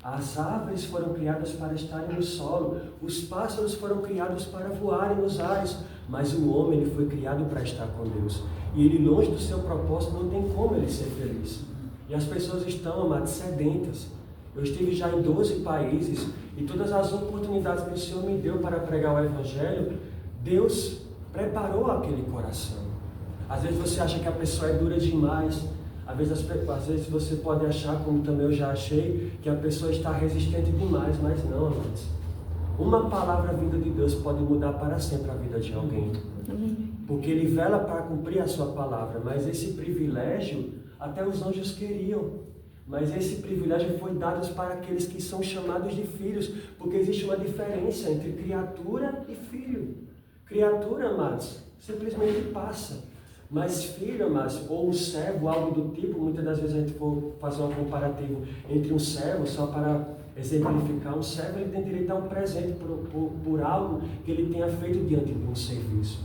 As árvores foram criadas para estarem no solo, os pássaros foram criados para voarem nos ares, mas o homem ele foi criado para estar com Deus. E ele, longe do seu propósito, não tem como ele ser feliz. E as pessoas estão, amados, sedentas. Eu estive já em 12 países e todas as oportunidades que o Senhor me deu para pregar o Evangelho, Deus preparou aquele coração. Às vezes você acha que a pessoa é dura demais. Às vezes você pode achar, como também eu já achei, que a pessoa está resistente demais, mas não, amados. Uma palavra vinda de Deus pode mudar para sempre a vida de alguém. Porque Ele vela para cumprir a sua palavra, mas esse privilégio, até os anjos queriam. Mas esse privilégio foi dado para aqueles que são chamados de filhos, porque existe uma diferença entre criatura e filho. Criatura, amados, simplesmente passa. Mas filho, mas, ou um servo, algo do tipo, muitas das vezes a gente for fazer um comparativo entre um servo, só para exemplificar, um servo ele tem direito a um presente por algo que ele tenha feito diante de um serviço.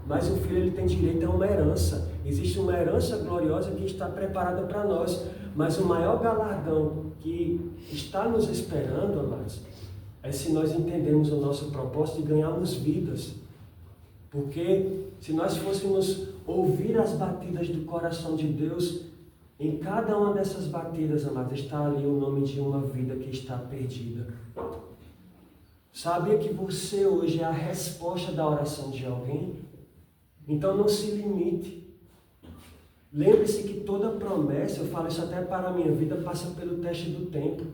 Mas o filho ele tem direito a uma herança. Existe uma herança gloriosa que está preparada para nós. Mas o maior galardão que está nos esperando, amados, é se nós entendermos o nosso propósito e ganharmos vidas. Porque se nós fôssemos ouvir as batidas do coração de Deus, em cada uma dessas batidas, amados, está ali o nome de uma vida que está perdida. Sabia que você hoje é a resposta da oração de alguém? Então não se limite. Lembre-se que toda promessa, eu falo isso até para a minha vida, passa pelo teste do tempo.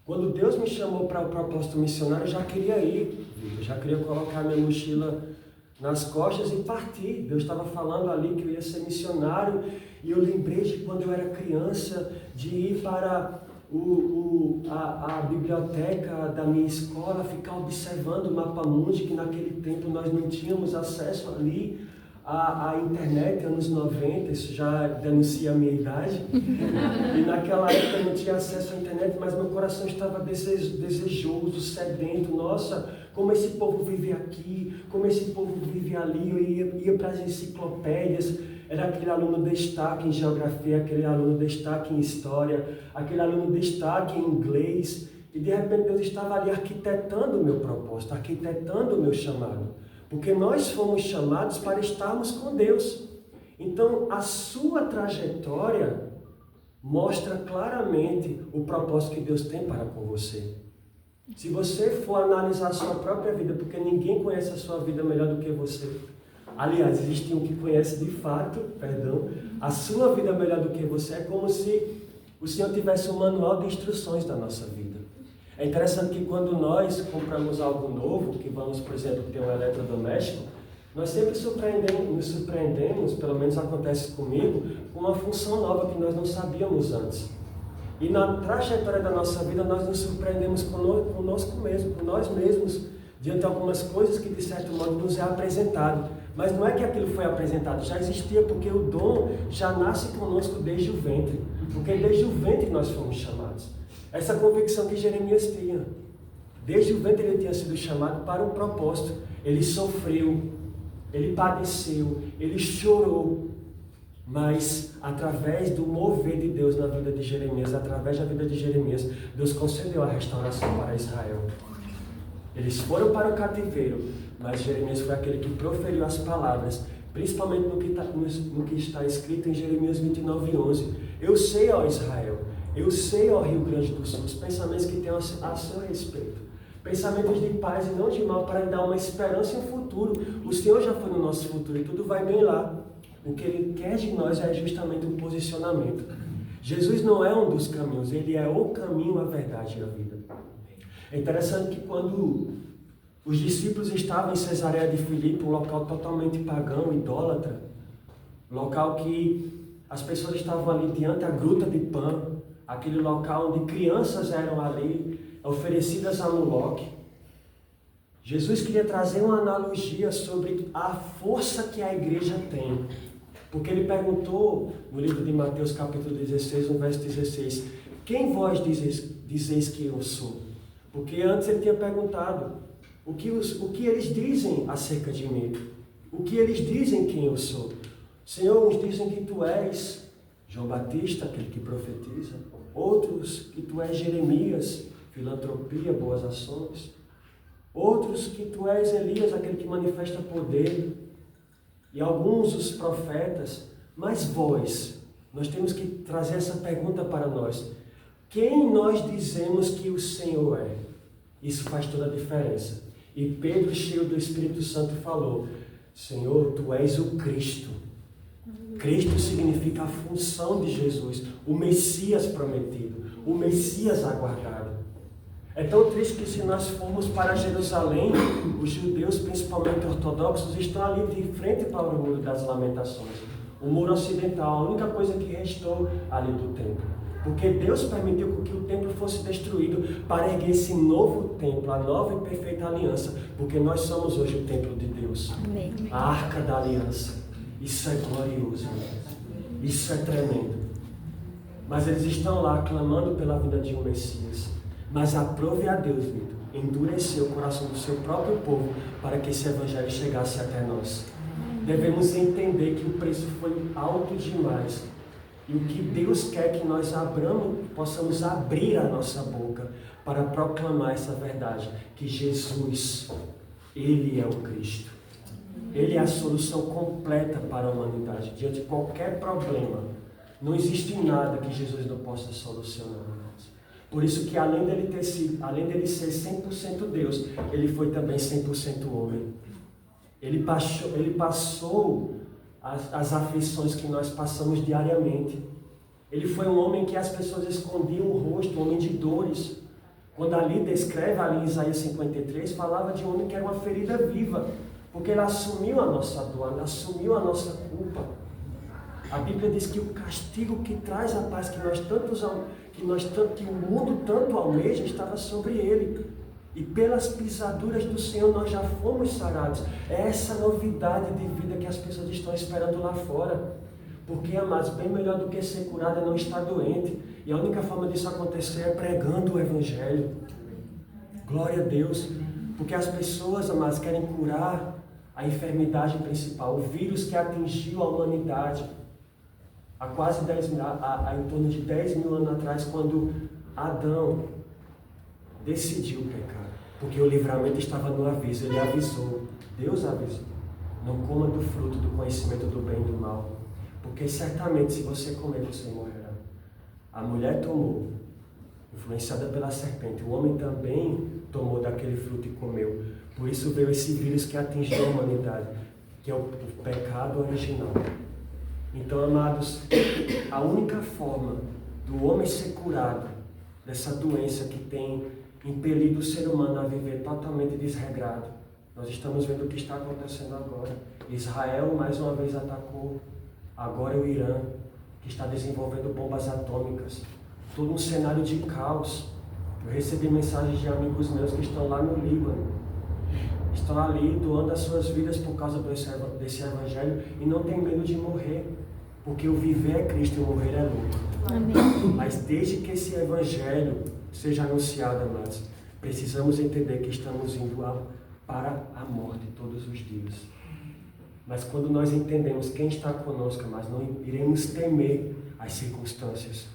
Quando Deus me chamou para o propósito missionário, eu já queria ir. Eu já queria colocar minha mochila nas costas e partir. Deus estava falando ali que eu ia ser missionário. E eu lembrei de quando eu era criança, de ir para a biblioteca da minha escola, ficar observando o mapa mundi, que naquele tempo nós não tínhamos acesso ali à internet, anos 90, isso já denuncia a minha idade. E naquela época eu não tinha acesso à internet, mas meu coração estava desejoso, sedento. Nossa, como esse povo vive aqui, como esse povo vive ali. Eu ia para as enciclopédias, era aquele aluno destaque em geografia, aquele aluno destaque em história, aquele aluno destaque em inglês. E de repente Deus estava ali arquitetando o meu propósito, arquitetando o meu chamado. Porque nós fomos chamados para estarmos com Deus. Então, a sua trajetória mostra claramente o propósito que Deus tem para com você. Se você for analisar a sua própria vida, porque ninguém conhece a sua vida melhor do que você. Aliás, existe um que conhece de fato, a sua vida melhor do que você. É como se o Senhor tivesse um manual de instruções da nossa vida. É interessante que quando nós compramos algo novo, que vamos, por exemplo, ter um eletrodoméstico, nós sempre nos surpreendemos, pelo menos acontece comigo, com uma função nova que nós não sabíamos antes. E na trajetória da nossa vida, nós nos surpreendemos conosco mesmo, com nós mesmos, diante de algumas coisas que, de certo modo, nos é apresentado. Mas não é que aquilo foi apresentado, já existia, porque o dom já nasce conosco desde o ventre. Porque desde o ventre nós fomos chamados. Essa convicção que Jeremias tinha. Desde o ventre ele tinha sido chamado para um propósito. Ele sofreu, ele padeceu, ele chorou. Mas através do mover de Deus na vida de Jeremias, através da vida de Jeremias, Deus concedeu a restauração para Israel. Eles foram para o cativeiro, mas Jeremias foi aquele que proferiu as palavras, principalmente no que está escrito em Jeremias 29:11. Eu sei, ó Israel, eu sei, ó Rio Grande do Sul, os pensamentos que tenho a seu respeito. Pensamentos de paz e não de mal, para dar uma esperança e um futuro. O Senhor já foi no nosso futuro e tudo vai bem lá. O que Ele quer de nós é justamente um posicionamento. Jesus não é um dos caminhos, Ele é o caminho, a verdade e a vida. É interessante que quando os discípulos estavam em Cesareia de Filipe, um local totalmente pagão, idólatra, local que as pessoas estavam ali diante da gruta de Pan, aquele local onde crianças eram ali oferecidas a Moloque. Jesus queria trazer uma analogia sobre a força que a igreja tem. Porque ele perguntou no livro de Mateus capítulo 16, no verso 16, quem vós dizeis que eu sou? Porque antes ele tinha perguntado, o que eles dizem acerca de mim? O que eles dizem quem eu sou? Senhor, uns dizem que tu és João Batista, aquele que profetiza. outros que tu és Jeremias, filantropia, boas ações, outros que tu és Elias, aquele que manifesta poder, e alguns os profetas. Mas vós, nós temos que trazer essa pergunta para nós: quem nós dizemos que o Senhor é? Isso faz toda a diferença. E Pedro, cheio do Espírito Santo, falou: Senhor, tu és o Cristo. Cristo significa a função de Jesus, o Messias prometido, o Messias aguardado. É tão triste que, se nós formos para Jerusalém, os judeus, principalmente ortodoxos, estão ali de frente para o Muro das Lamentações, o muro ocidental, a única coisa que restou ali do templo. Porque Deus permitiu que o templo fosse destruído para erguer esse novo templo, a nova e perfeita aliança, porque nós somos hoje o templo de Deus. Amém. A arca da aliança. Isso é glorioso. Isso é tremendo. Mas eles estão lá clamando pela vida de um Messias. Mas aprove a Deus, Vitor, endurecer o coração do seu próprio povo para que esse evangelho chegasse até nós. Devemos entender que o preço foi alto demais. E o que Deus quer que nós possamos abrir a nossa boca para proclamar essa verdade, que Jesus, Ele é o Cristo. Ele é a solução completa para a humanidade. Diante de qualquer problema, não existe nada que Jesus não possa solucionar. Por isso que além dele ser 100% Deus, Ele foi também 100% homem. Ele passou as aflições que nós passamos diariamente. Ele foi um homem que as pessoas escondiam o rosto, um homem de dores. Quando ali descreve, ali em Isaías 53, falava de um homem que era uma ferida viva, porque ele assumiu a nossa dor, assumiu a nossa culpa. A Bíblia diz que o castigo que traz a paz que o mundo tanto almeja estava sobre ele. E pelas pisaduras do Senhor nós já fomos sarados. É essa novidade de vida que as pessoas estão esperando lá fora. Porque, amados, bem melhor do que ser curado é não estar doente. E a única forma disso acontecer é pregando o Evangelho. Glória a Deus. Porque as pessoas, amados, querem curar a enfermidade principal, o vírus que atingiu a humanidade há quase 10 mil, em torno de 10 mil anos atrás, quando Adão decidiu pecar, porque o livramento estava no aviso. Ele avisou, Deus avisou: não coma do fruto do conhecimento do bem e do mal, porque certamente se você comer, você morrerá. A mulher tomou, influenciada pela serpente. O homem também tomou daquele fruto e comeu. Por isso veio esse vírus que atingiu a humanidade, que é o pecado original. Então, amados, a única forma do homem ser curado dessa doença que tem impelido o ser humano a viver totalmente desregrado, nós estamos vendo o que está acontecendo agora. Israel mais uma vez atacou, agora o Irã, que está desenvolvendo bombas atômicas, todo um cenário de caos. Eu recebi mensagens de amigos meus que estão lá no Líbano, estão ali doando as suas vidas por causa desse evangelho e não tem medo de morrer, porque o viver é Cristo e o morrer é lucro. Amém. Mas desde que esse evangelho seja anunciado, amados, precisamos entender que estamos indo para a morte todos os dias. Mas quando nós entendemos quem está conosco, mas não iremos temer as circunstâncias.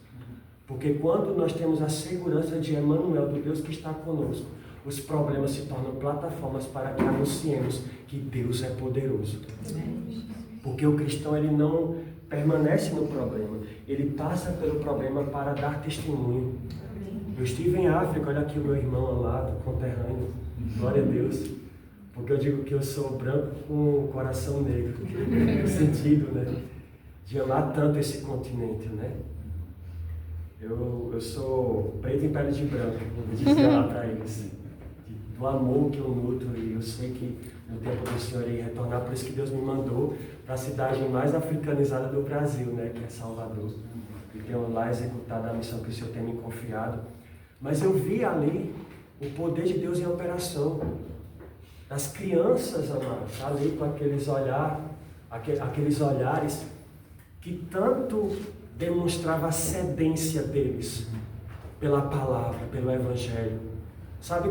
Porque quando nós temos a segurança de Emmanuel, do Deus que está conosco, os problemas se tornam plataformas para que anunciemos que Deus é poderoso. Porque o cristão, ele não permanece no problema, ele passa pelo problema para dar testemunho. Eu estive em África, olha aqui o meu irmão amado, conterrâneo, glória a Deus. Porque eu digo que eu sou branco com coração negro, no sentido, né, de amar tanto esse continente, né. Eu sou preto em pele de branco, como disse lá para eles, do amor que eu nutro, e eu sei que no tempo do Senhor irei retornar, por isso que Deus me mandou para a cidade mais africanizada do Brasil, né, que é Salvador. E tenho lá executado a missão que o Senhor tem me confiado. Mas eu vi ali o poder de Deus em operação. As crianças, amados, ali com aqueles olhares que tanto demonstrava a sedência deles pela palavra, pelo Evangelho. Sabe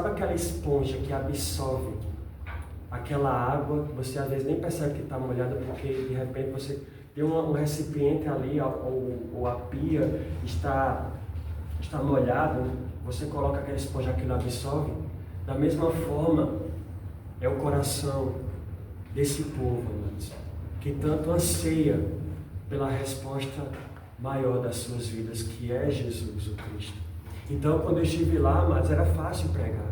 aquela esponja que absorve aquela água, que você às vezes nem percebe que está molhada, porque de repente você tem um recipiente ali, ou a pia está molhado, você coloca aquela esponja, aquilo absorve. Da mesma forma, é o coração desse povo, amados, que tanto anseia pela resposta maior das suas vidas, que é Jesus, o Cristo. Então, quando eu estive lá, amados, era fácil pregar,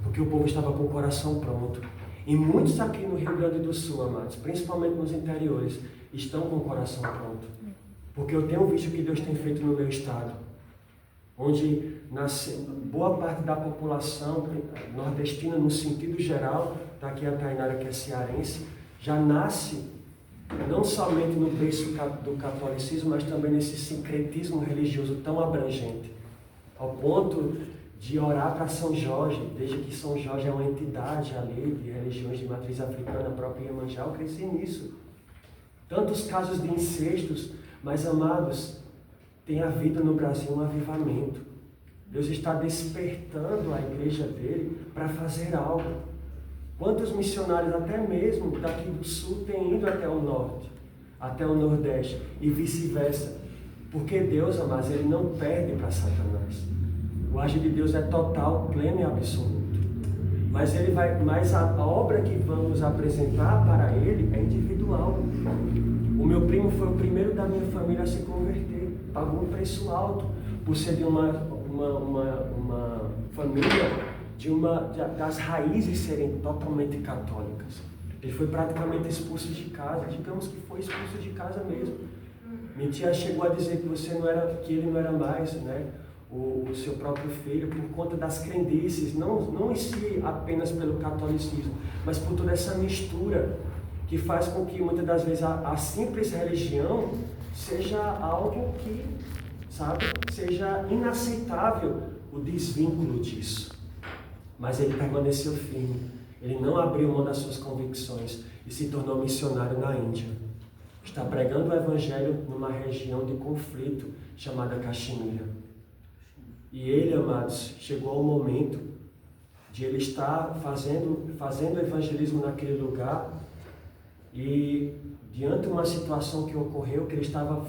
porque o povo estava com o coração pronto. E muitos aqui no Rio Grande do Sul, amados, principalmente nos interiores, estão com o coração pronto. Porque eu tenho visto o que Deus tem feito no meu estado, onde boa parte da população nordestina, no sentido geral, está aqui a Tainara, que é cearense, já nasce não somente no berço do catolicismo, mas também nesse sincretismo religioso tão abrangente, ao ponto de orar para São Jorge, desde que São Jorge é uma entidade ali de religiões de matriz africana, a própria Iemanjá, eu cresci nisso. Tantos casos de incestos, mas amados, tem havido no Brasil um avivamento. Deus está despertando a igreja dele para fazer algo. Quantos missionários, até mesmo daqui do sul, têm ido até o norte, até o nordeste e vice-versa? Porque Deus, amados, ele não perde para Satanás. O agir de Deus é total, pleno e absoluto. Mas a obra que vamos apresentar para ele é individual. O meu primo foi o primeiro da minha família a se converter. Pagou um preço alto por ser de uma família das raízes serem totalmente católicas. Ele foi praticamente expulso de casa. Digamos que foi expulso de casa mesmo. Minha tia chegou a dizer que ele não era mais, né, o seu próprio filho, por conta das crendices, não em si apenas pelo catolicismo, mas por toda essa mistura que faz com que muitas das vezes a simples religião seja algo que, seja inaceitável o desvínculo disso. Mas ele permaneceu firme, ele não abriu mão das suas convicções e se tornou missionário na Índia. Está pregando o Evangelho numa região de conflito chamada Caxemira. E ele, amados, chegou ao momento de ele estar fazendo evangelismo naquele lugar e diante de uma situação que ocorreu, que ele estava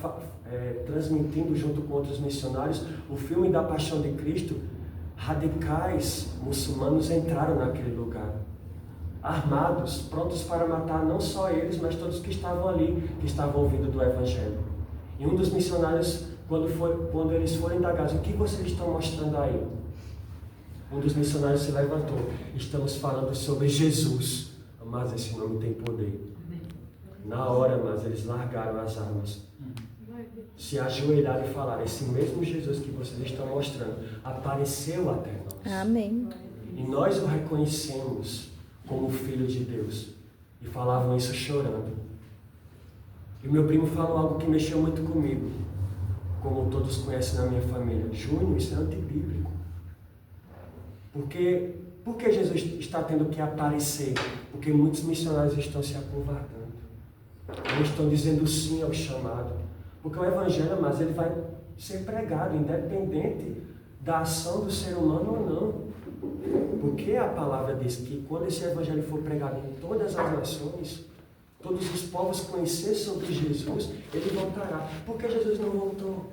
transmitindo junto com outros missionários, o filme da Paixão de Cristo, radicais muçulmanos entraram naquele lugar, armados, prontos para matar não só eles, mas todos que estavam ali, que estavam ouvindo do Evangelho. E um dos missionários, quando eles foram indagados, o que vocês estão mostrando aí? Um dos missionários se levantou, estamos falando sobre Jesus. Mas esse nome tem poder. Na hora, mas eles largaram as armas, se ajoelharam e falaram: esse mesmo Jesus que vocês estão mostrando apareceu até nós. Amém. E nós o reconhecemos como Filho de Deus. E falavam isso chorando. E o meu primo falou algo que mexeu muito comigo, como todos conhecem na minha família: Júnior, isso é antibíblico. Por que Jesus está tendo que aparecer? Porque muitos missionários estão se acovardando. Eles estão dizendo sim ao chamado. Porque o Evangelho, mas ele vai ser pregado, independente da ação do ser humano ou não. Porque a palavra diz que quando esse Evangelho for pregado em todas as nações, todos os povos conhecerem sobre Jesus, ele voltará. Por que Jesus não voltou?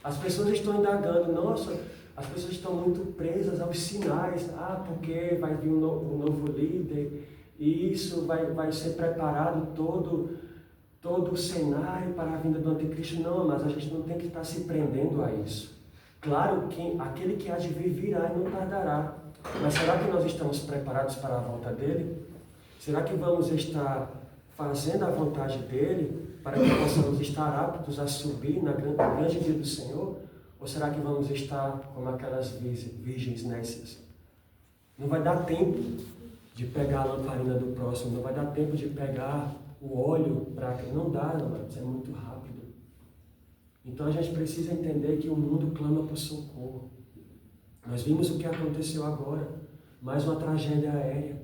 As pessoas estão indagando: nossa, as pessoas estão muito presas aos sinais. Porque vai vir um novo líder, e isso vai ser preparado todo o cenário para a vinda do anticristo. Não, mas a gente não tem que estar se prendendo a isso. Claro que aquele que há de vir virá e não tardará. Mas será que nós estamos preparados para a volta dele? Será que vamos estar fazendo a vontade dele para que possamos estar aptos a subir na grande dia do Senhor? Ou será que vamos estar como aquelas virgens nécias? Não vai dar tempo de pegar a lamparina do próximo, não vai dar tempo de pegar o óleo para que não dá, mas é muito rápido. Então a gente precisa entender que o mundo clama por socorro. Nós vimos o que aconteceu agora, mais uma tragédia aérea.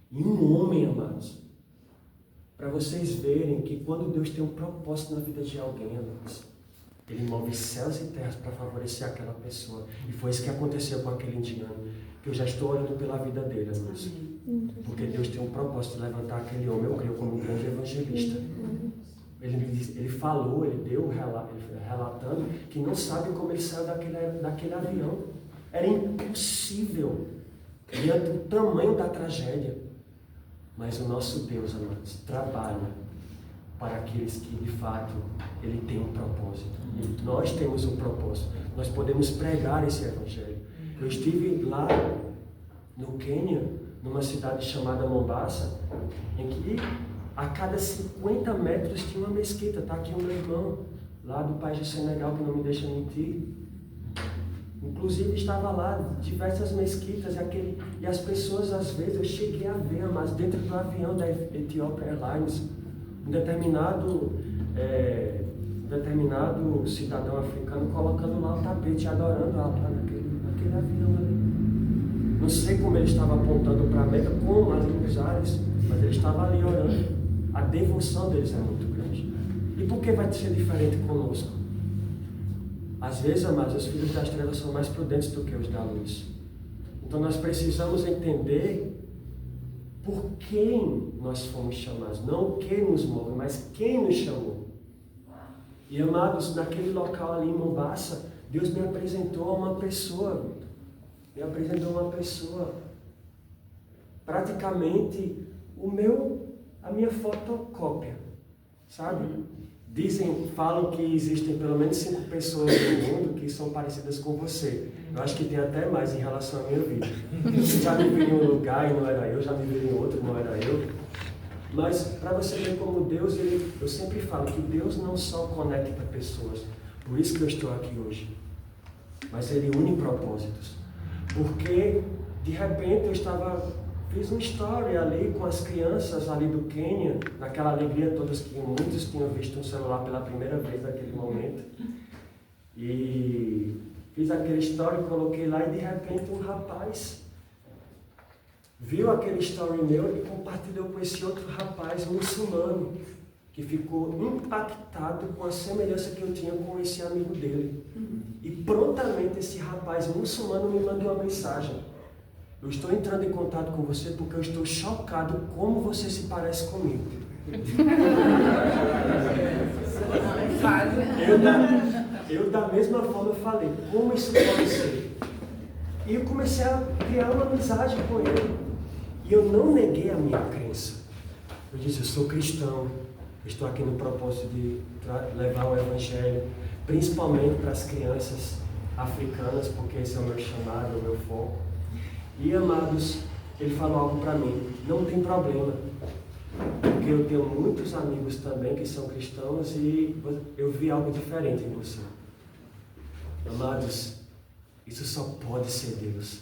E um homem, amados, para vocês verem que quando Deus tem um propósito na vida de alguém, amados, ele move céus e terras para favorecer aquela pessoa. E foi isso que aconteceu com aquele indiano, que eu já estou orando pela vida dele, amados. Porque Deus tem um propósito de levantar aquele homem, eu creio, como um grande evangelista. Ele falou, ele deu relatando que não sabe como ele saiu daquele avião. Era impossível, diante do tamanho da tragédia. Mas o nosso Deus, amados, trabalha para aqueles que, de fato, Ele tem um propósito. Nós temos um propósito. Nós podemos pregar esse Evangelho. Eu estive lá no Quênia, numa cidade chamada Mombasa, em que a cada 50 metros tinha uma mesquita. Está aqui o meu irmão, lá do país do Senegal, que não me deixa mentir. Inclusive estava lá diversas mesquitas e as pessoas, às vezes, eu cheguei a ver, mas dentro do avião da Ethiopian Airlines, um determinado cidadão africano colocando lá o tapete, adorando lá naquele avião ali. Não sei como ele estava apontando para a Meca, como os ares, mas ele estava ali orando. A devoção deles é muito grande. E por que vai ser diferente conosco? Às vezes, amados, os filhos das trevas são mais prudentes do que os da luz. Então nós precisamos entender por quem nós fomos chamados. Não o que nos move, mas quem nos chamou. E, amados, naquele local ali em Mombasa, Deus me apresentou a uma pessoa. Me apresentou uma pessoa. Praticamente a minha fotocópia. Sabe? Falam que existem pelo menos 5 pessoas no mundo que são parecidas com você. Eu acho que tem até mais em relação à minha vida. Já me vi em um lugar e não era eu, já me vi em outro e não era eu. Mas para você ver como Deus, eu sempre falo que Deus não só conecta pessoas, por isso que eu estou aqui hoje, mas Ele une propósitos. Porque de repente fiz um story ali com as crianças ali do Quênia, naquela alegria todas que muitos tinham visto um celular pela primeira vez naquele momento. E fiz aquele story, coloquei lá e de repente um rapaz viu aquele story meu e compartilhou com esse outro rapaz muçulmano, que ficou impactado com a semelhança que eu tinha com esse amigo dele. E prontamente esse rapaz muçulmano me mandou uma mensagem: eu estou entrando em contato com você porque eu estou chocado como você se parece comigo. Eu da mesma forma falei, como isso pode ser? E eu comecei a criar uma amizade com ele. E eu não neguei a minha crença. Eu disse, eu sou cristão, estou aqui no propósito de levar o Evangelho, principalmente para as crianças africanas, porque esse é o meu chamado, o meu foco. E, amados, ele falou algo para mim, não tem problema, porque eu tenho muitos amigos também que são cristãos e eu vi algo diferente em você. Amados, isso só pode ser Deus.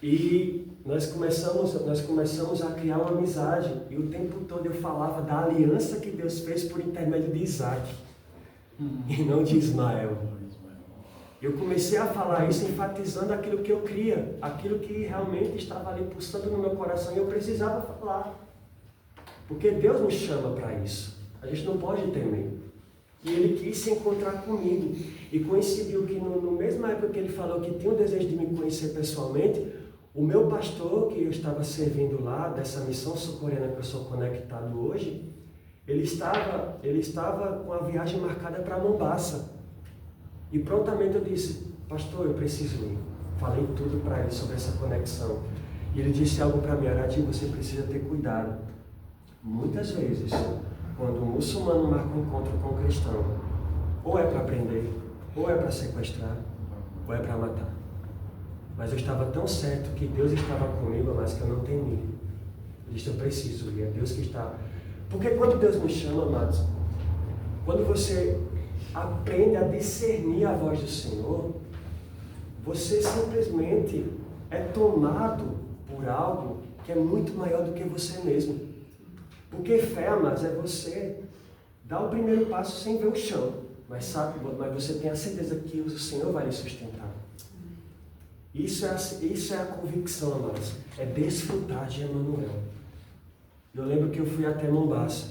E nós começamos a criar uma amizade, e o tempo todo eu falava da aliança que Deus fez por intermédio de Isaac, e não de Ismael. Eu comecei a falar isso enfatizando aquilo que eu cria, aquilo que realmente estava ali pulsando no meu coração e eu precisava falar. Porque Deus nos chama para isso. A gente não pode temer. E Ele quis se encontrar comigo. E coincidiu que no mesmo época que Ele falou que tinha o desejo de me conhecer pessoalmente, o meu pastor que eu estava servindo lá, dessa missão sul-coreana que eu sou conectado hoje, ele estava com a viagem marcada para Mombasa. E prontamente eu disse, pastor, eu preciso ir. Falei tudo para ele sobre essa conexão. E ele disse algo para mim, Arati, você precisa ter cuidado. Muitas vezes, quando um muçulmano marca um encontro com um cristão, ou é para prender, ou é para sequestrar, ou é para matar. Mas eu estava tão certo que Deus estava comigo, mas que eu não temi. Eu disse, eu preciso ir, é Deus que está. Porque quando Deus me chama, amados, quando você aprende a discernir a voz do Senhor, você simplesmente é tomado por algo que é muito maior do que você mesmo. Porque fé, amados, é você dar o primeiro passo sem ver o chão, mas você tem a certeza que o Senhor vai lhe sustentar. Isso é a convicção, amados, é desfrutar de Emmanuel. Eu lembro que eu fui até Mombasa,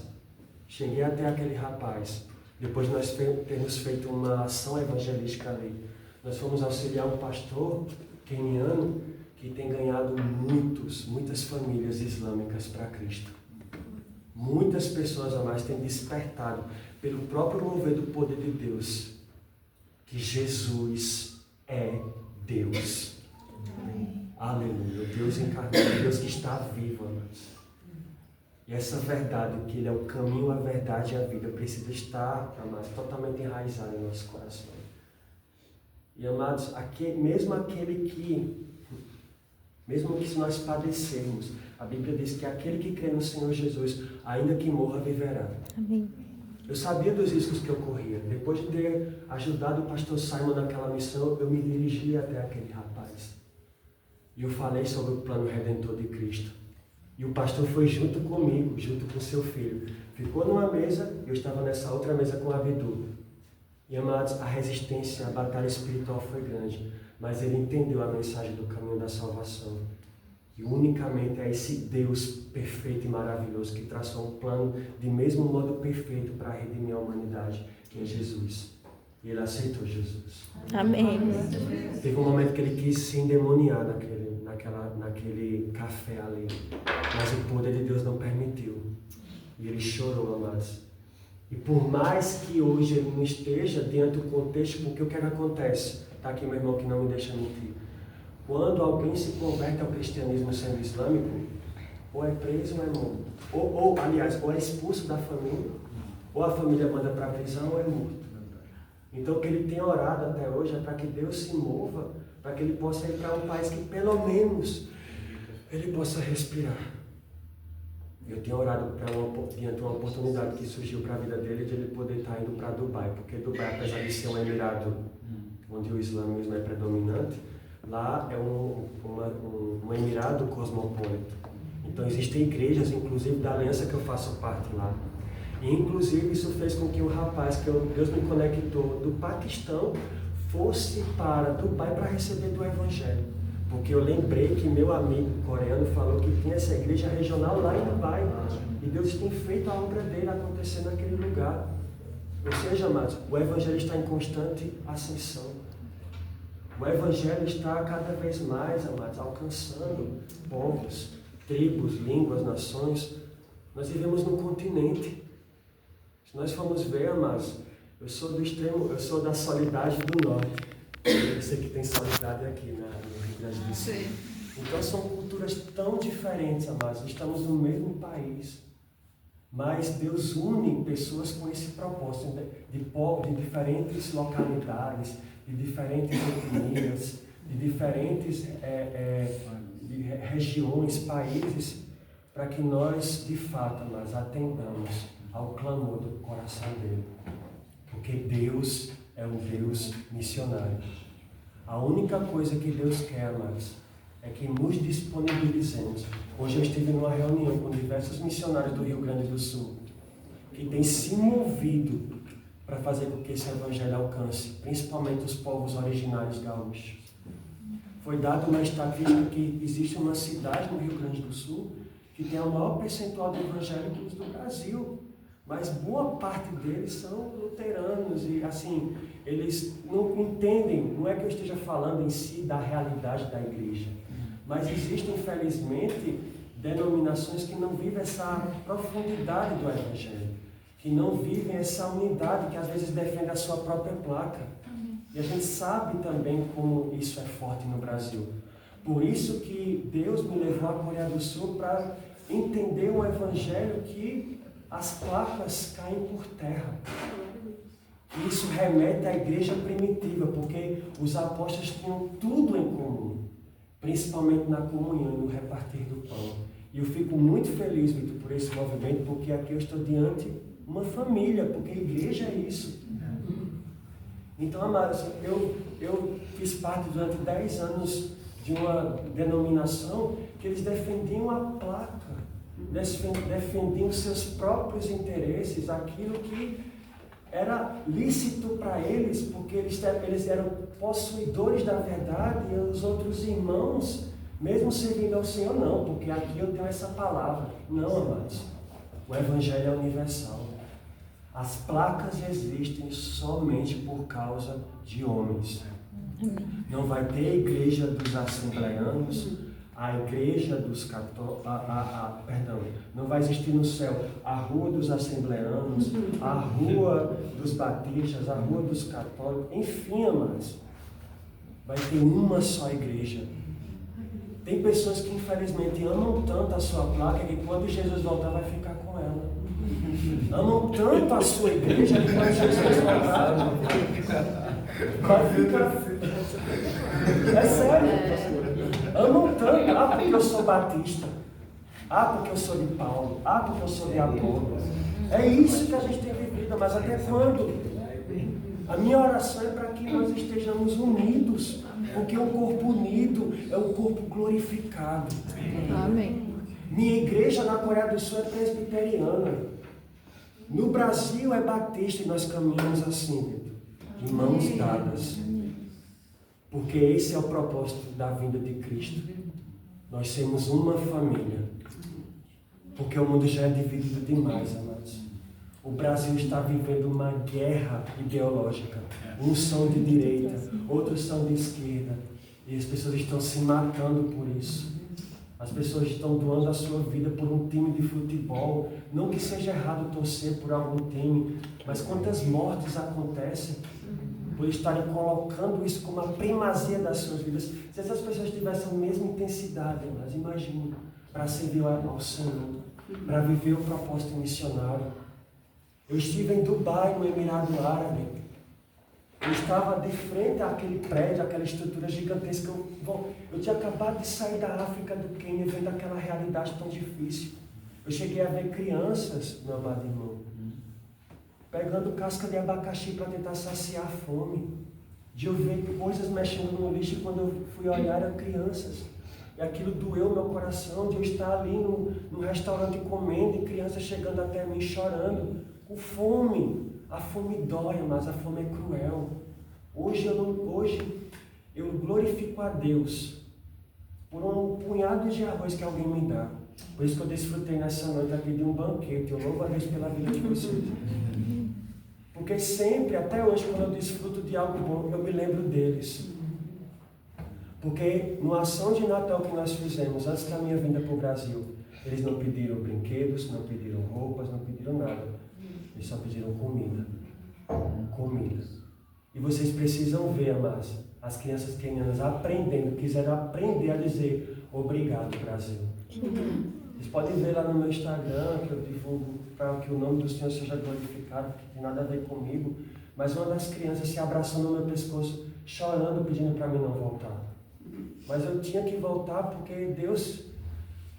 cheguei até aquele rapaz. Depois de nós termos feito uma ação evangelística ali, nós fomos auxiliar um pastor queniano que tem ganhado muitas famílias islâmicas para Cristo. Muitas pessoas, amados, têm despertado pelo próprio mover do poder de Deus que Jesus é Deus. Aleluia. O Deus encarnado, o Deus que está vivo, amados. E essa verdade, que Ele é o caminho, a verdade e a vida, precisa estar, amados, totalmente enraizada em nosso coração. E, amados, mesmo que se nós padecermos, a Bíblia diz que aquele que crê no Senhor Jesus, ainda que morra, viverá. Amém. Eu sabia dos riscos que eu corria. Depois de ter ajudado o pastor Simon naquela missão, eu me dirigi até aquele rapaz. E eu falei sobre o plano redentor de Cristo. E o pastor foi junto comigo, junto com seu filho. Ficou numa mesa, eu estava nessa outra mesa com o Abdu. E, amados, a resistência, a batalha espiritual foi grande. Mas ele entendeu a mensagem do caminho da salvação. E unicamente é esse Deus perfeito e maravilhoso que traçou um plano de mesmo modo perfeito para redimir a humanidade, que é Jesus. E ele aceitou Jesus. Amém. Teve um momento que ele quis se endemoniar naquele café ali. Mas o poder de Deus não permitiu. E ele chorou, amados. E por mais que hoje ele não esteja dentro do contexto, porque o que acontece? Está aqui meu irmão que não me deixa mentir. Quando alguém se converte ao cristianismo sendo islâmico, ou é preso ou é morto. Aliás, ou é expulso da família, ou a família manda para a prisão ou é morto. Então o que ele tem orado até hoje é para que Deus se mova, para que ele possa ir para um país que pelo menos ele possa respirar. Eu tenho orado diante de uma oportunidade que surgiu para a vida dele de ele poder estar indo para Dubai, porque Dubai, apesar de ser um emirado onde o islamismo é predominante, lá é um emirado cosmopolita. Então existem igrejas, inclusive da aliança que eu faço parte lá. E inclusive isso fez com que o rapaz que Deus me conectou do Paquistão fosse para Dubai para receber do Evangelho. Porque eu lembrei que meu amigo coreano falou que tinha essa igreja regional lá em Dubai. E Deus tem feito a obra dele acontecer naquele lugar. Ou seja, amados, o Evangelho está em constante ascensão. O Evangelho está cada vez mais, amados, alcançando povos, tribos, línguas, nações. Nós vivemos num continente. Se nós formos ver, amados, eu sou da Solidade do Norte. Eu sei que tem Solidade aqui no Rio Grande do Sul. Então são culturas tão diferentes, amados. Estamos no mesmo país. Mas Deus une pessoas com esse propósito de diferentes localidades, de diferentes etnias, de diferentes regiões, países, para que nós, de fato, nós atendamos ao clamor do coração dele. Porque Deus é um Deus missionário. A única coisa que Deus quer, amados, é que nos disponibilizemos. Hoje eu estive numa reunião com diversos missionários do Rio Grande do Sul, que têm se movido para fazer com que esse evangelho alcance, principalmente os povos originários gaúchos. Foi dada uma estatística que existe uma cidade no Rio Grande do Sul que tem o maior percentual de evangélicos do Brasil, mas boa parte deles são luteranos e assim, eles não entendem, não é que eu esteja falando em si da realidade da igreja, mas existem, infelizmente, denominações que não vivem essa profundidade do evangelho, que não vivem essa unidade, que às vezes defende a sua própria placa. E a gente sabe também como isso é forte no Brasil. Por isso que Deus me levou à Coreia do Sul para entender um evangelho que as placas caem por terra. Isso remete à igreja primitiva, porque os apóstolos tinham tudo em comum, principalmente na comunhão e no repartir do pão. E eu fico muito feliz, Vitor, por esse movimento, porque aqui eu estou diante de uma família, porque a igreja é isso. Então, amados, eu fiz parte durante 10 anos de uma denominação que eles defendiam a placa, defendiam seus próprios interesses, aquilo que era lícito para eles, porque eles eram possuidores da verdade, e os outros irmãos, mesmo servindo ao Senhor, não, porque aqui eu tenho essa palavra. Não, amados, o Evangelho é universal. As placas existem somente por causa de homens. Não vai ter a igreja dos assembleanos, a igreja dos católicos, perdão, não vai existir no céu a rua dos assembleanos, a rua dos batistas, a rua dos católicos, enfim, amados, vai ter uma só igreja. Tem pessoas que infelizmente amam tanto a sua placa que quando Jesus voltar vai ficar com ela. Amam tanto a sua igreja que quando Jesus voltar vai ficar. É sério. Amam tanto. Ah, porque eu sou batista. Ah, porque eu sou de Paulo. Ah, porque eu sou de Apolo. É isso que a gente tem vivido, mas até quando? A minha oração é para que nós estejamos unidos, porque um corpo unido é um corpo glorificado. Amém. Minha igreja na Coreia do Sul é presbiteriana. No Brasil é batista e nós caminhamos assim, de mãos dadas. Porque esse é o propósito da vinda de Cristo. Nós somos uma família. Porque o mundo já é dividido demais, amados. O Brasil está vivendo uma guerra ideológica. Uns são de direita, outros são de esquerda. E as pessoas estão se matando por isso. As pessoas estão doando a sua vida por um time de futebol. Não que seja errado torcer por algum time, mas quantas mortes acontecem por estarem colocando isso como a primazia das suas vidas. Se essas pessoas tivessem a mesma intensidade, mas imagine, para servir ao Senhor, para viver o propósito missionário. Eu estive em Dubai, no Emirado Árabe. Eu estava de frente àquele prédio, àquela estrutura gigantesca. Eu tinha acabado de sair da África do Quênia, vendo aquela realidade tão difícil. Eu cheguei a ver crianças, meu amado irmão, pegando casca de abacaxi para tentar saciar a fome. De eu ver coisas mexendo no lixo, e quando eu fui olhar eram crianças. E aquilo doeu meu coração, de eu estar ali no restaurante comendo e crianças chegando até mim chorando, com fome. A fome dói, mas a fome é cruel. Hoje eu glorifico a Deus por um punhado de arroz que alguém me dá. Por isso que eu desfrutei nessa noite aqui de um banquete. Eu louvo a Deus pela vida de vocês. Porque sempre, até hoje, quando eu desfruto de algo bom, eu me lembro deles. Porque na ação de Natal que nós fizemos, antes da minha vinda para o Brasil, eles não pediram brinquedos, não pediram roupas, não pediram nada. Eles só pediram comida. Comida. E vocês precisam ver, amados, as crianças quenianas aprendendo, quiseram aprender a dizer obrigado, Brasil. Vocês podem ver lá no meu Instagram, que eu divulgo para que o nome do Senhor seja glorificado, que tem nada a ver comigo. Mas uma das crianças se abraçou no meu pescoço, chorando, pedindo para mim não voltar. Mas eu tinha que voltar porque Deus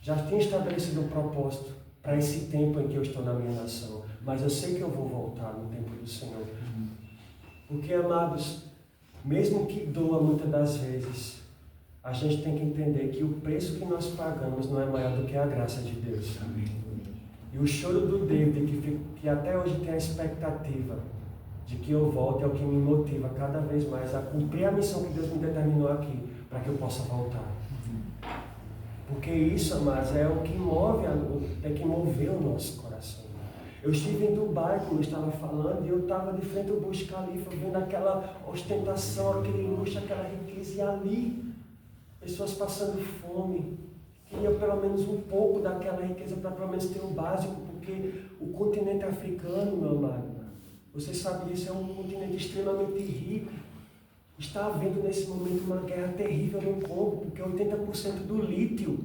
já tinha estabelecido um propósito para esse tempo em que eu estou na minha nação. Mas eu sei que eu vou voltar no tempo do Senhor. Porque, amados, mesmo que doa muitas das vezes, a gente tem que entender que o preço que nós pagamos não é maior do que a graça de Deus. Amém. E o choro do David, que até hoje tem a expectativa de que eu volte, é o que me motiva cada vez mais a cumprir a missão que Deus me determinou aqui, para que eu possa voltar. Porque isso, amados, é o que move, tem que mover o nosso coração. Eu estive em Dubai, como eu estava falando, e eu estava de frente ao Burj Khalifa, vendo aquela ostentação, aquele luxo, aquela riqueza, e ali, pessoas passando fome, queriam pelo menos um pouco daquela riqueza para pelo menos ter o básico, porque o continente africano, meu amado, você sabe disso, é um continente extremamente rico. Está havendo nesse momento uma guerra terrível no Congo, porque 80% do lítio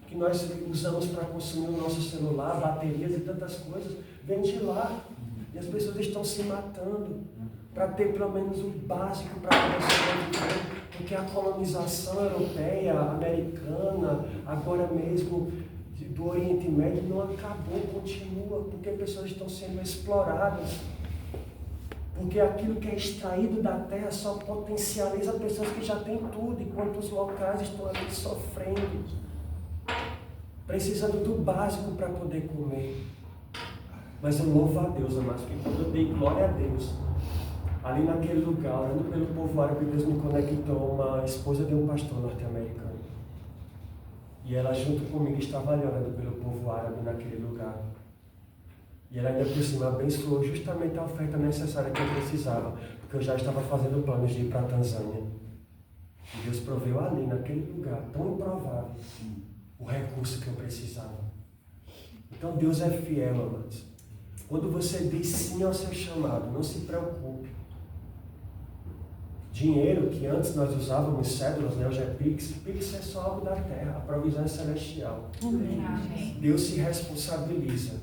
que nós usamos para consumir o nosso celular, baterias e tantas coisas, vem de lá. E as pessoas estão se matando para ter pelo menos o básico para poder sobreviver, porque a colonização europeia, americana, agora mesmo do Oriente Médio, não acabou, continua, porque pessoas estão sendo exploradas. Porque aquilo que é extraído da terra só potencializa pessoas que já têm tudo, enquanto os locais estão ali sofrendo, precisando do básico para poder comer. Mas eu louvo a Deus, amados, porque quando eu dei glória a Deus, ali naquele lugar, orando pelo povo árabe, Deus me conectou a uma esposa de um pastor norte-americano. E ela junto comigo estava ali orando pelo povo árabe naquele lugar. E ela ainda por cima abençoou justamente a oferta necessária que eu precisava, porque eu já estava fazendo planos de ir para a Tanzânia. E Deus proveu ali, naquele lugar tão improvável, o recurso que eu precisava. Então Deus é fiel, amados. Quando você diz sim ao seu chamado, não se preocupe. Dinheiro que antes nós usávamos cédulas, né? Hoje é Pix. Pix é só algo da terra, a provisão é celestial. Amém. Deus se responsabiliza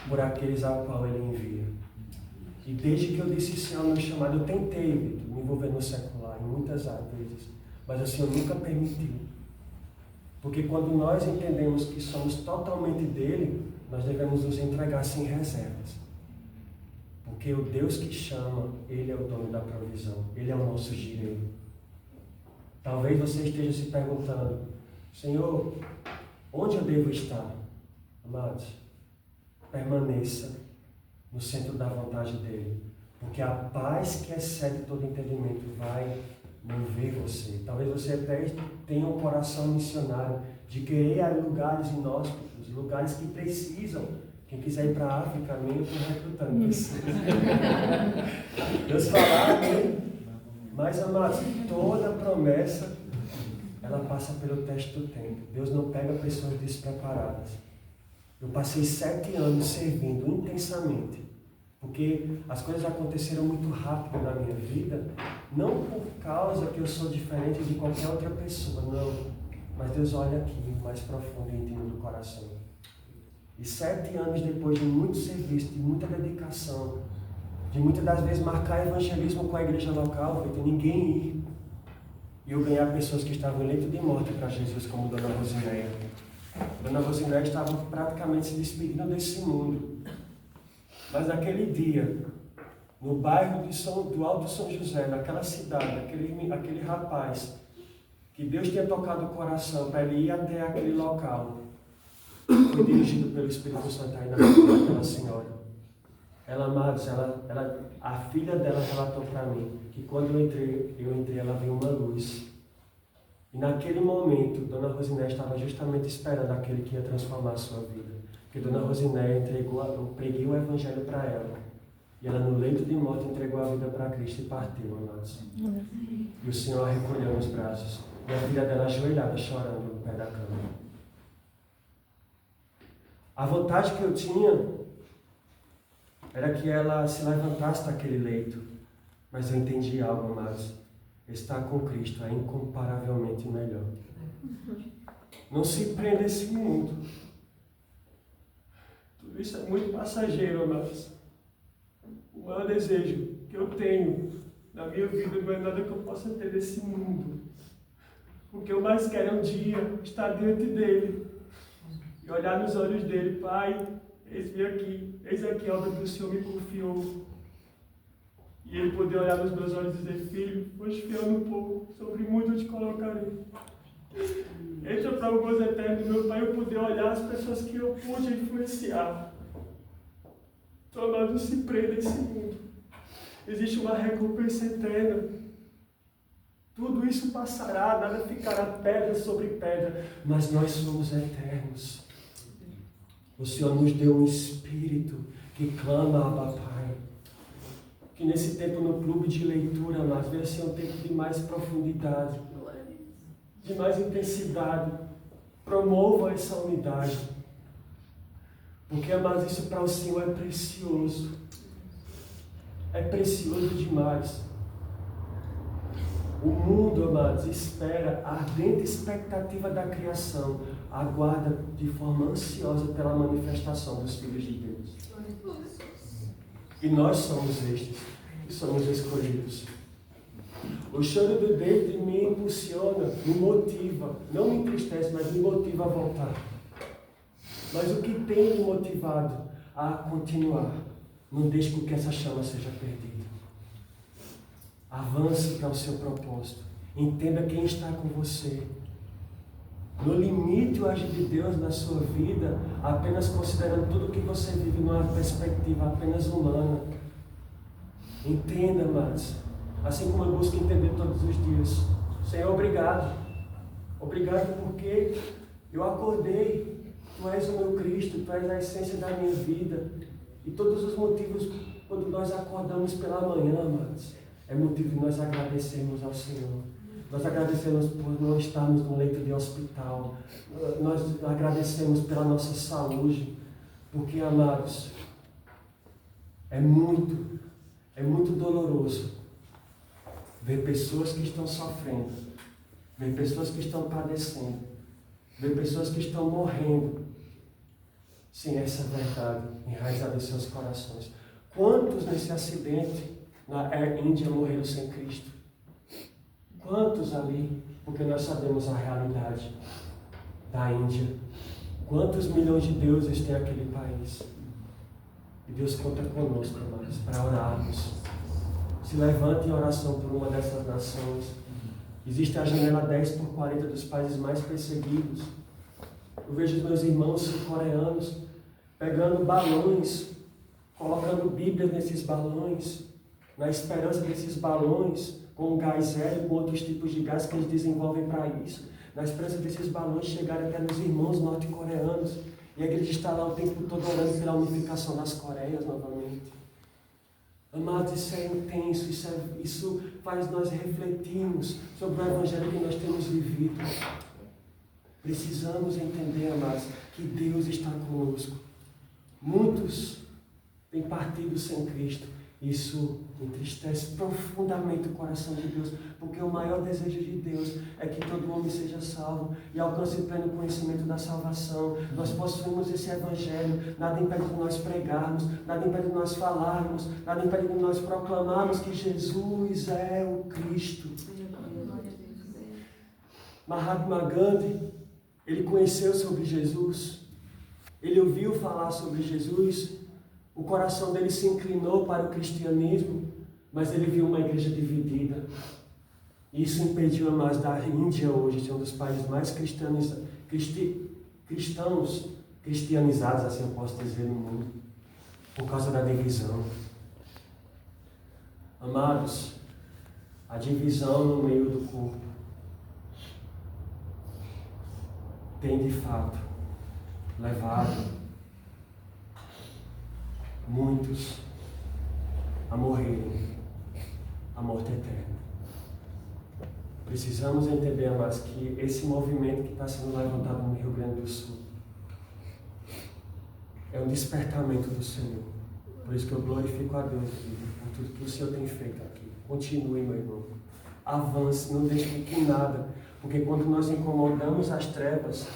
por aqueles ao qual Ele envia. E desde que eu disse sim ao meu chamado, eu tentei, Vitor, me envolver no secular, em muitas vezes, mas o Senhor nunca permitiu. Porque quando nós entendemos que somos totalmente dele, nós devemos nos entregar sem reservas. Porque o Deus que chama, Ele é o dono da provisão. Ele é o nosso direito. Talvez você esteja se perguntando, Senhor, onde eu devo estar? Amados, permaneça no centro da vontade dEle. Porque a paz que excede todo entendimento vai mover você. Talvez você até tenha um coração missionário de querer ir a lugares inóspitos, lugares que precisam. Quem quiser ir para a África, eu estou recrutando você. Deus falar, amém? Mas, amados, toda promessa, ela passa pelo teste do tempo. Deus não pega pessoas despreparadas. Eu passei 7 anos servindo intensamente, porque as coisas aconteceram muito rápido na minha vida, não por causa que eu sou diferente de qualquer outra pessoa, não. Mas Deus olha aqui, mais profundo e íntimo do coração. E 7 anos depois de muito serviço, de muita dedicação, de muitas das vezes marcar evangelismo com a igreja local, de ninguém ir, e eu ganhar pessoas que estavam em leito de morte para Jesus, como Dona Rosinéia. Dona Rosinéia estava praticamente se despedindo desse mundo. Mas naquele dia, no bairro do Alto São José, naquela cidade, aquele rapaz, que Deus tinha tocado o coração para ele ir até aquele local, foi dirigido pelo Espírito Santo aí na vida daquela senhora. Ela, amados, a filha dela relatou para mim que quando eu entrei, ela viu uma luz. E naquele momento, Dona Rosinéia estava justamente esperando aquele que ia transformar a sua vida. Porque Dona Rosinéia eu preguei o Evangelho para ela. E ela, no leito de morte, entregou a vida para Cristo e partiu, amados. E o Senhor a recolheu nos braços. E a filha dela ajoelhada, chorando no pé da cama. A vontade que eu tinha era que ela se levantasse daquele leito. Mas eu entendi algo, amados. Estar com Cristo é incomparavelmente melhor. Não se prenda a esse mundo. Tudo isso é muito passageiro, amados. O maior desejo que eu tenho na minha vida não é nada que eu possa ter desse mundo. O que eu mais quero é um dia estar diante dele e olhar nos olhos dele. Pai, eis aqui a obra que o Senhor me confiou. E ele poder olhar nos meus olhos e dizer, filho, foste fiel no pouco, sobre muito eu te colocarei. Entra para o gozo eterno do meu Pai, eu poder olhar as pessoas que eu pude influenciar. Então, amado, não se prenda a esse mundo. Existe uma recompensa eterna. Tudo isso passará, nada ficará pedra sobre pedra, mas nós somos eternos. O Senhor nos deu um espírito que clama, Abba, Pai. Que nesse tempo no clube de leitura, mas venha ser um tempo de mais profundidade, de mais intensidade. Promova essa unidade. Porque, amados, isso para o Senhor é precioso. É precioso demais. O mundo, amados, espera, a ardente expectativa da criação, aguarda de forma ansiosa pela manifestação dos filhos de Deus. E nós somos estes, que somos escolhidos. O choro do David me impulsiona, me motiva, não me entristece, mas me motiva a voltar. Mas o que tem me motivado a continuar? Não deixe com que essa chama seja perdida. Avance para o seu propósito. Entenda quem está com você. No limite o agir de Deus na sua vida, apenas considerando tudo que você vive numa perspectiva apenas humana. Entenda, amados. Assim como eu busco entender todos os dias. Senhor, obrigado. Obrigado porque eu acordei. Tu és o meu Cristo, Tu és a essência da minha vida. E todos os motivos quando nós acordamos pela manhã, amados, é motivo de nós agradecermos ao Senhor. Nós agradecemos por não estarmos no leito de hospital. Nós agradecemos pela nossa saúde. Porque, amados, é muito doloroso ver pessoas que estão sofrendo, ver pessoas que estão padecendo, ver pessoas que estão morrendo sem essa verdade enraizada em seus corações. Quantos nesse acidente na Air India morreram sem Cristo? Quantos ali? Porque nós sabemos a realidade da Índia. Quantos milhões de deuses tem aquele país? E Deus conta conosco, amados, para orarmos. Se levante em oração por uma dessas nações. Existe a janela 10/40 dos países mais perseguidos. Eu vejo os meus irmãos sul-coreanos pegando balões, colocando Bíblias nesses balões, na esperança desses balões, com gás hélio, com outros tipos de gás que eles desenvolvem para isso, na esperança desses balões chegarem até nos irmãos norte-coreanos, e a igreja está lá o tempo todo orando pela unificação das Coreias novamente. Amados, isso é intenso, isso faz nós refletirmos sobre o Evangelho que nós temos vivido. Precisamos entender, amados, que Deus está conosco. Muitos têm partido sem Cristo. Isso entristece profundamente o coração de Deus, porque o maior desejo de Deus é que todo homem seja salvo e alcance o pleno conhecimento da salvação. Nós possuímos esse Evangelho, nada impede de nós pregarmos, nada impede de nós falarmos, nada impede de nós proclamarmos que Jesus é o Cristo. Mahatma Gandhi, ele conheceu sobre Jesus, ele ouviu falar sobre Jesus. O coração dele se inclinou para o cristianismo, mas ele viu uma igreja dividida. Isso impediu mais da Índia hoje ser um dos países mais cristãos, cristianizados, assim eu posso dizer, no mundo, por causa da divisão. Amados, a divisão no meio do corpo tem de fato levado muitos a morrerem a morte eterna. Precisamos entender, amados, que esse movimento que está sendo levantado no Rio Grande do Sul é um despertamento do Senhor. Por isso que eu glorifico a Deus, filho, por tudo que o Senhor tem feito aqui. Continue, meu irmão. Avance, não deixe que nada. Porque quando nós incomodamos as trevas,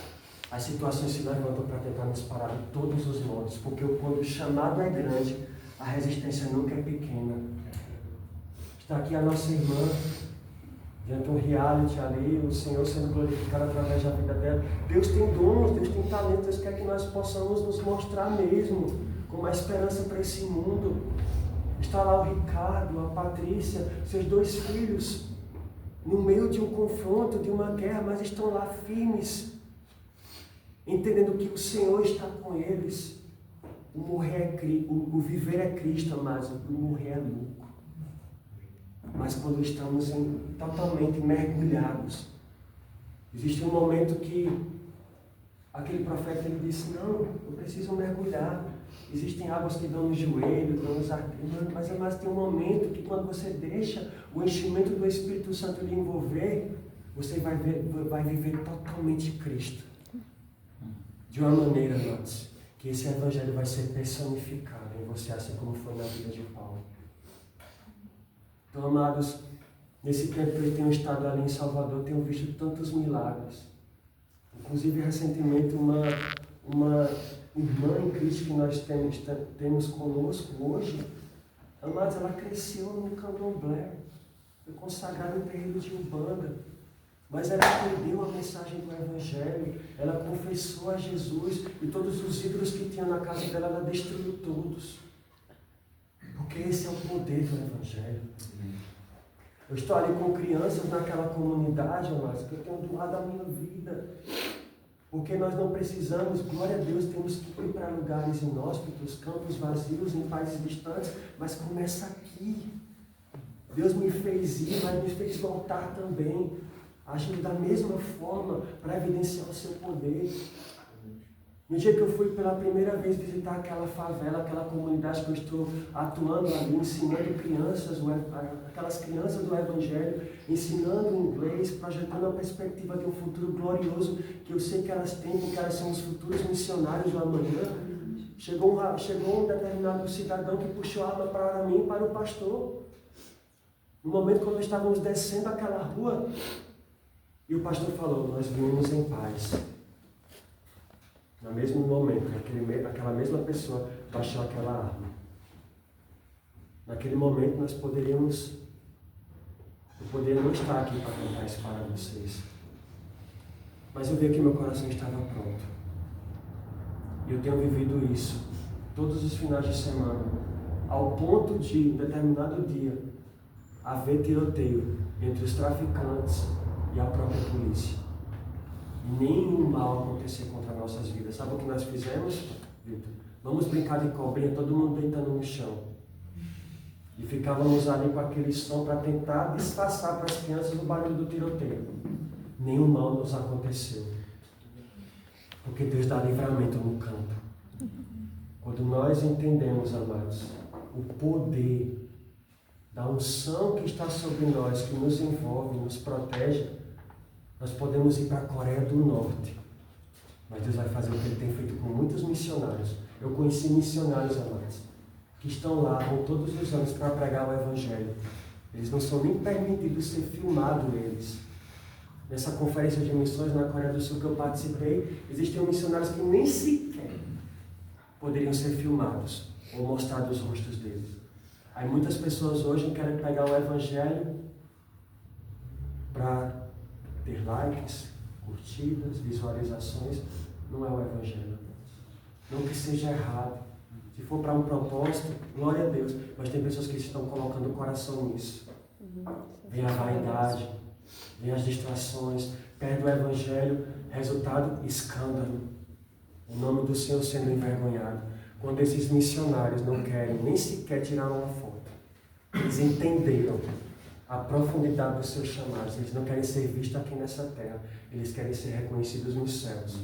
as situações se levantam para tentar nos parar de todos os modos, porque quando o chamado é grande, a resistência nunca é pequena. Está aqui a nossa irmã, diante de um reality ali, o Senhor sendo glorificado através da vida dela. Deus tem dons, Deus tem talentos, Deus quer que nós possamos nos mostrar mesmo, com uma esperança para esse mundo. Está lá o Ricardo, a Patrícia, seus 2 filhos, no meio de um confronto, de uma guerra, mas estão lá firmes, entendendo que o Senhor está com eles. O viver é Cristo, mas o morrer é lucro. Mas quando estamos totalmente mergulhados, existe um momento que aquele profeta ele disse, não, eu preciso mergulhar. Existem águas que dão no joelho, dão nos artérias, mas tem um momento que quando você deixa o enchimento do Espírito Santo lhe envolver, você vai viver totalmente Cristo. De uma maneira, amados, que esse Evangelho vai ser personificado em você, assim como foi na vida de Paulo. Então, amados, nesse tempo que eu tenho estado ali em Salvador, eu tenho visto tantos milagres. Inclusive, recentemente, uma irmã em Cristo que nós temos conosco hoje, amados, ela cresceu no candomblé, foi consagrada no terreiro de Umbanda. Mas ela entendeu a mensagem do Evangelho, ela confessou a Jesus e todos os ídolos que tinha na casa dela, ela destruiu todos. Porque esse é o poder do Evangelho. Eu estou ali com crianças naquela comunidade, amados, que eu tenho doado a minha vida. Porque nós não precisamos, glória a Deus, temos que ir para lugares inóspitos, campos vazios, em países distantes, mas começa aqui. Deus me fez ir, mas me fez voltar também, agindo da mesma forma para evidenciar o seu poder. No dia que eu fui pela primeira vez visitar aquela favela, aquela comunidade que eu estou atuando ali, ensinando crianças, aquelas crianças do Evangelho, ensinando inglês, projetando a perspectiva de um futuro glorioso que eu sei que elas têm, porque elas são os futuros missionários do amanhã. Chegou um determinado cidadão que puxou a arma para mim e para o pastor. No momento quando nós estávamos descendo aquela rua, e o pastor falou, nós viemos em paz. No mesmo momento, aquela mesma pessoa baixou aquela arma. Naquele momento eu poderia não estar aqui para contar isso para vocês. Mas eu vi que meu coração estava pronto. E eu tenho vivido isso todos os finais de semana, ao ponto de, em determinado dia, haver tiroteio entre os traficantes e a própria polícia. E nenhum mal acontecer contra nossas vidas. Sabe o que nós fizemos, Vitor? Vamos brincar de cobrinha, todo mundo deitando no chão. E ficávamos ali com aquele som para tentar disfarçar para as crianças o barulho do tiroteio. Nenhum mal nos aconteceu. Porque Deus dá livramento no campo. Quando nós entendemos, amados, o poder da unção que está sobre nós, que nos envolve, nos protege, nós podemos ir para a Coreia do Norte. Mas Deus vai fazer o que Ele tem feito com muitos missionários. Eu conheci missionários, amados, que estão lá, vão todos os anos para pregar o Evangelho. Eles não são nem permitidos ser filmados, eles. Nessa conferência de missões na Coreia do Sul que eu participei, existiam missionários que nem sequer poderiam ser filmados ou mostrados os rostos deles. Aí muitas pessoas hoje querem pegar o Evangelho para ter likes, curtidas, visualizações. Não é o Evangelho. Não que seja errado. Se for para um propósito, glória a Deus. Mas tem pessoas que estão colocando o coração nisso. Vem a vaidade, vem as distrações, perde o Evangelho, resultado, escândalo. O nome do Senhor sendo envergonhado. Quando esses missionários não querem nem sequer tirar uma foto, eles entenderam a profundidade dos seus chamados. Eles não querem ser vistos aqui nessa terra, eles querem ser reconhecidos nos céus.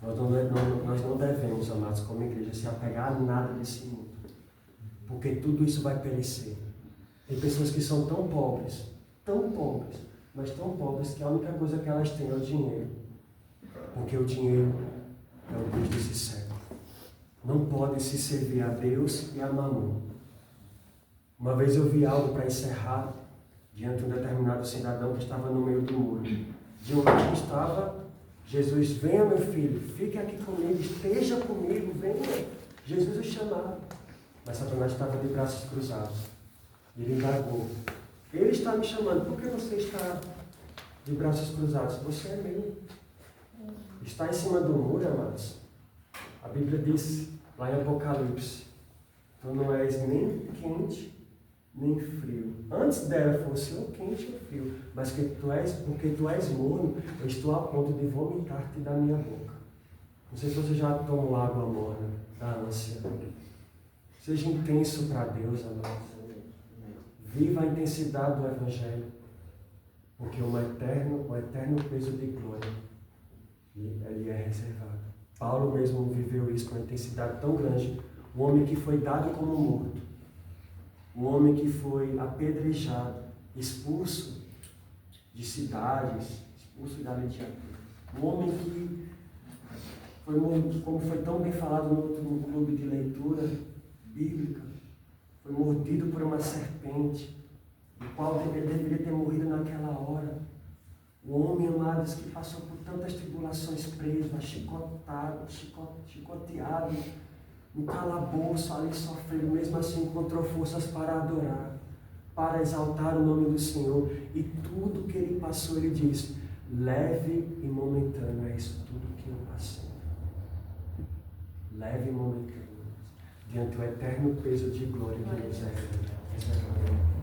Nós não devemos, amados, como igreja, se apegar a nada desse mundo, porque tudo isso vai perecer. Tem pessoas que são tão pobres, mas tão pobres que a única coisa que elas têm é o dinheiro, porque o dinheiro é o Deus desse século. Não pode se servir a Deus e a Mamon. Uma vez eu vi algo para encerrar diante de um determinado cidadão que estava no meio do muro. De onde estava, Jesus, venha meu filho, fique aqui comigo, esteja comigo, venha. Jesus o chamava. Mas Satanás estava de braços cruzados. Ele indagou. Ele está me chamando, por que você está de braços cruzados? Você é meu. Está em cima do muro, amados. A Bíblia diz lá em Apocalipse, tu não és nem quente, nem frio. Antes dela fosse ou quente ou frio, mas porque tu és morno, eu estou a ponto de vomitar-te da minha boca. Não sei se você já tomou água morna da ânsia. Seja intenso para Deus, amados. Viva a intensidade do Evangelho, porque um eterno peso de glória ele é reservado. Paulo mesmo viveu isso com uma intensidade tão grande. Um homem que foi dado como morto, um homem que foi apedrejado, expulso de cidades, expulso da legião. Um homem que foi morto, como foi tão bem falado no clube de leitura bíblica, foi mordido por uma serpente, o qual deveria ter morrido naquela hora. O homem, amados, que passou por tantas tribulações, preso, chicotado, chicoteado, no calabouço, ali sofrendo, mesmo assim encontrou forças para adorar, para exaltar o nome do Senhor. E tudo que ele passou, ele diz, leve e momentâneo, é isso tudo que eu passei. Leve e momentâneo, diante do eterno peso de glória que nos é reservado.